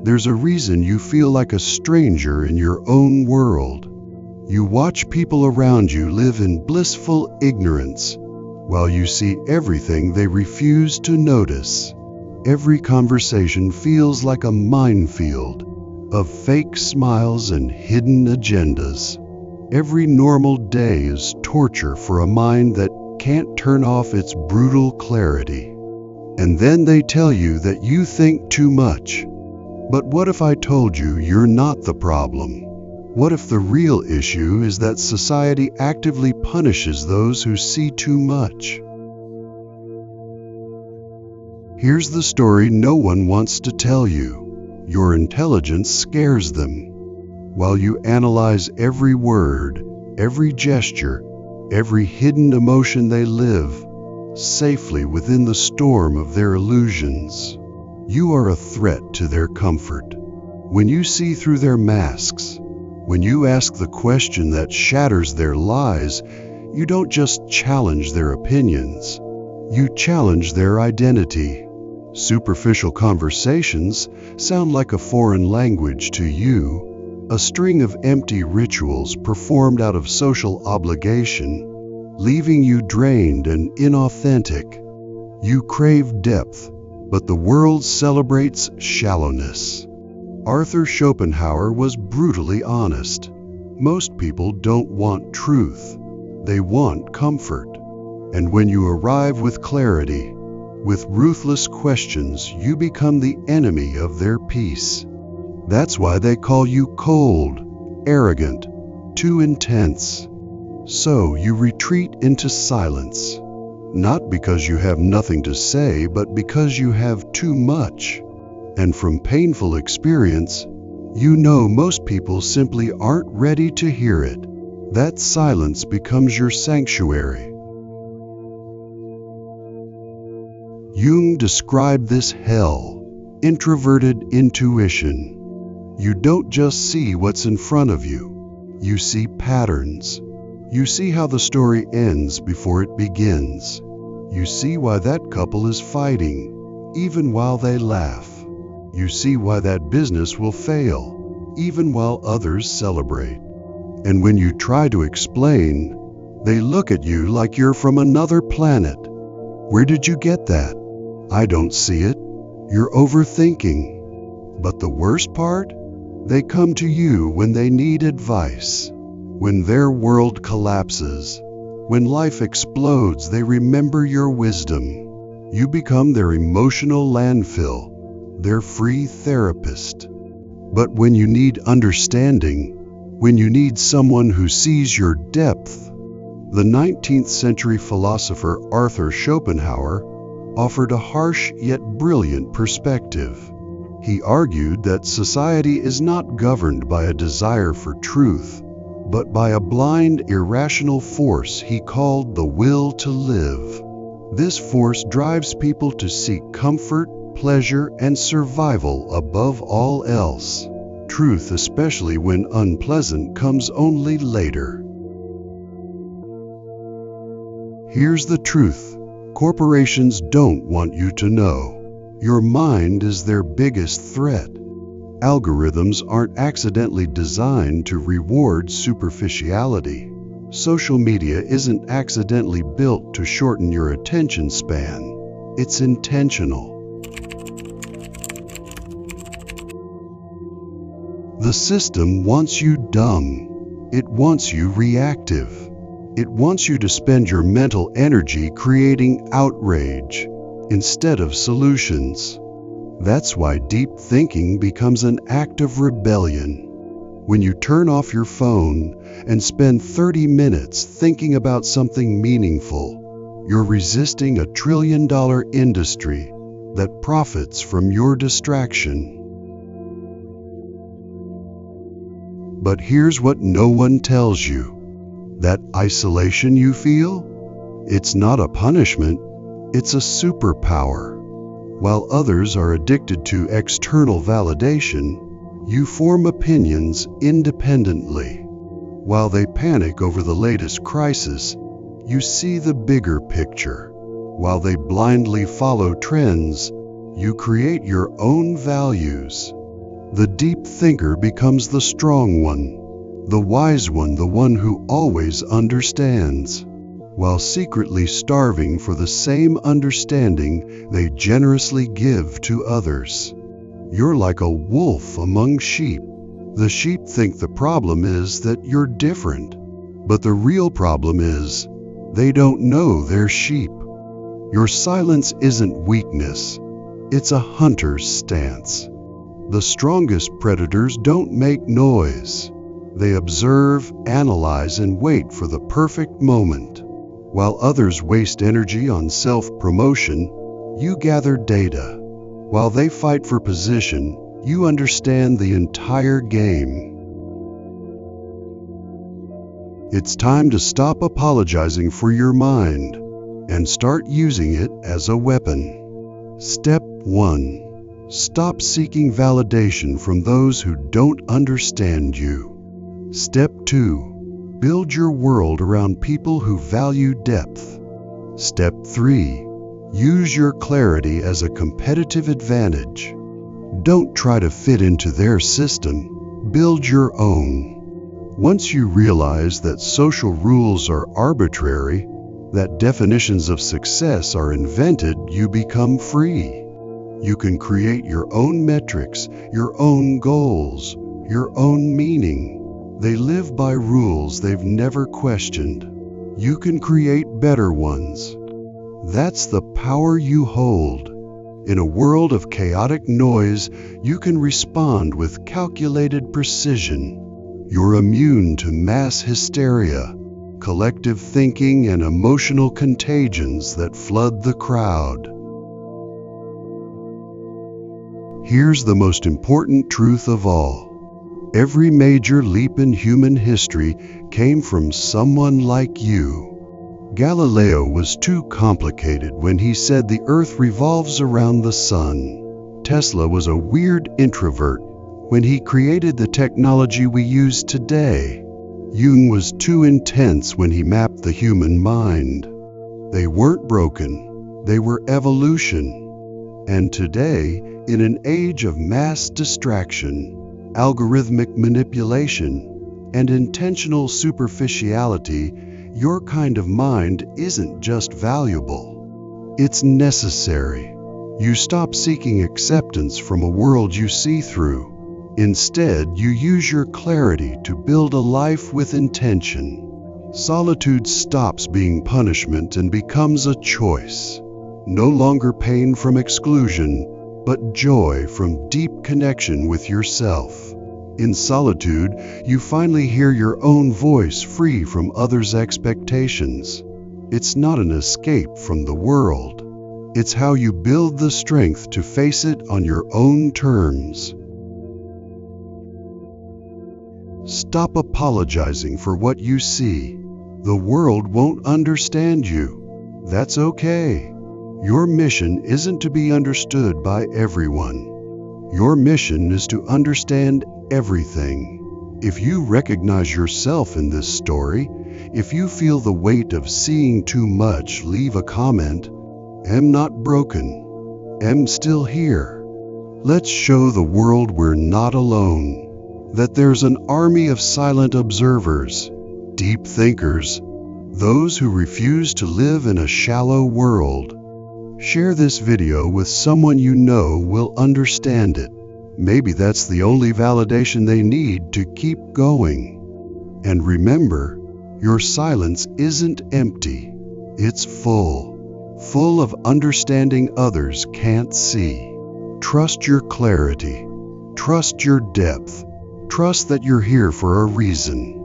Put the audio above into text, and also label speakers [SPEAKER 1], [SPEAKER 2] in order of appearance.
[SPEAKER 1] There's a reason you feel like a stranger in your own world. You watch people around you live in blissful ignorance, while you see everything they refuse to notice. Every conversation feels like a minefield of fake smiles and hidden agendas. Every normal day is torture for a mind that can't turn off its brutal clarity. And then they tell you that you think too much. But what if I told you you're not the problem? What if the real issue is that society actively punishes those who see too much? Here's the story no one wants to tell you. Your intelligence scares them. While you analyze every word, every gesture, every hidden emotion they live safely within the storm of their illusions. You are a threat to their comfort. When you see through their masks, when you ask the question that shatters their lies, you don't just challenge their opinions, you challenge their identity. Superficial conversations sound like a foreign language to you, a string of empty rituals performed out of social obligation, leaving you drained and inauthentic. You crave depth, but the world celebrates shallowness. Arthur Schopenhauer was brutally honest. Most people don't want truth. They want comfort. And when you arrive with clarity, with ruthless questions, you become the enemy of their peace. That's why they call you cold, arrogant, too intense. So you retreat into silence. Not because you have nothing to say, but because you have too much. And from painful experience, you know most people simply aren't ready to hear it. That silence becomes your sanctuary. Jung described this hell, introverted intuition. You don't just see what's in front of you. You see patterns. You see how the story ends before it begins. You see why that couple is fighting, even while they laugh. You see why that business will fail, even while others celebrate. And when you try to explain, they look at you like you're from another planet. Where did you get that? I don't see it. You're overthinking. But the worst part? They come to you when they need advice. When their world collapses, when life explodes, they remember your wisdom. You become their emotional landfill, their free therapist. But when you need understanding, when you need someone who sees your depth, the 19th century philosopher Arthur Schopenhauer offered a harsh yet brilliant perspective. He argued that society is not governed by a desire for truth, but by a blind, irrational force he called the will to live. This force drives people to seek comfort, pleasure, and survival above all else. Truth, especially when unpleasant, comes only later. Here's the truth. Corporations don't want you to know. Your mind is their biggest threat. Algorithms aren't accidentally designed to reward superficiality. Social media isn't accidentally built to shorten your attention span. It's intentional. The system wants you dumb. It wants you reactive. It wants you to spend your mental energy creating outrage instead of solutions. That's why deep thinking becomes an act of rebellion. When you turn off your phone and spend 30 minutes thinking about something meaningful, you're resisting a trillion-dollar industry that profits from your distraction. But here's what no one tells you. That isolation you feel? It's not a punishment, it's a superpower. While others are addicted to external validation, you form opinions independently. While they panic over the latest crisis, you see the bigger picture. While they blindly follow trends, you create your own values. The deep thinker becomes the strong one, the wise one, the one who always understands. While secretly starving for the same understanding they generously give to others. You're like a wolf among sheep. The sheep think the problem is that you're different, but the real problem is they don't know they're sheep. Your silence isn't weakness, it's a hunter's stance. The strongest predators don't make noise. They observe, analyze, and wait for the perfect moment. While others waste energy on self-promotion, you gather data. While they fight for position, you understand the entire game. It's time to stop apologizing for your mind and start using it as a weapon. Step 1. Stop seeking validation from those who don't understand you. Step 2. Build your world around people who value depth. Step 3. Use your clarity as a competitive advantage. Don't try to fit into their system. Build your own. Once you realize that social rules are arbitrary, that definitions of success are invented, you become free. You can create your own metrics, your own goals, your own meaning. They live by rules they've never questioned. You can create better ones. That's the power you hold. In a world of chaotic noise, you can respond with calculated precision. You're immune to mass hysteria, collective thinking, and emotional contagions that flood the crowd. Here's the most important truth of all. Every major leap in human history came from someone like you. Galileo was too complicated when he said the Earth revolves around the sun. Tesla was a weird introvert when he created the technology we use today. Jung was too intense when he mapped the human mind. They weren't broken, they were evolution. And today, in an age of mass distraction, algorithmic manipulation, and intentional superficiality, your kind of mind isn't just valuable, it's necessary. You stop seeking acceptance from a world you see through. Instead, you use your clarity to build a life with intention. Solitude stops being punishment and becomes a choice. No longer pain from exclusion, but joy from deep connection with yourself. In solitude, you finally hear your own voice free from others' expectations. It's not an escape from the world. It's how you build the strength to face it on your own terms. Stop apologizing for what you see. The world won't understand you. That's okay. Your mission isn't to be understood by everyone. Your mission is to understand everything. If you recognize yourself in this story, if you feel the weight of seeing too much, leave a comment. I'm not broken. I'm still here. Let's show the world we're not alone. That there's an army of silent observers, deep thinkers, those who refuse to live in a shallow world. Share this video with someone you know will understand it. Maybe that's the only validation they need to keep going. And remember, your silence isn't empty. It's full of understanding others can't see. Trust your clarity. Trust your depth. Trust that you're here for a reason.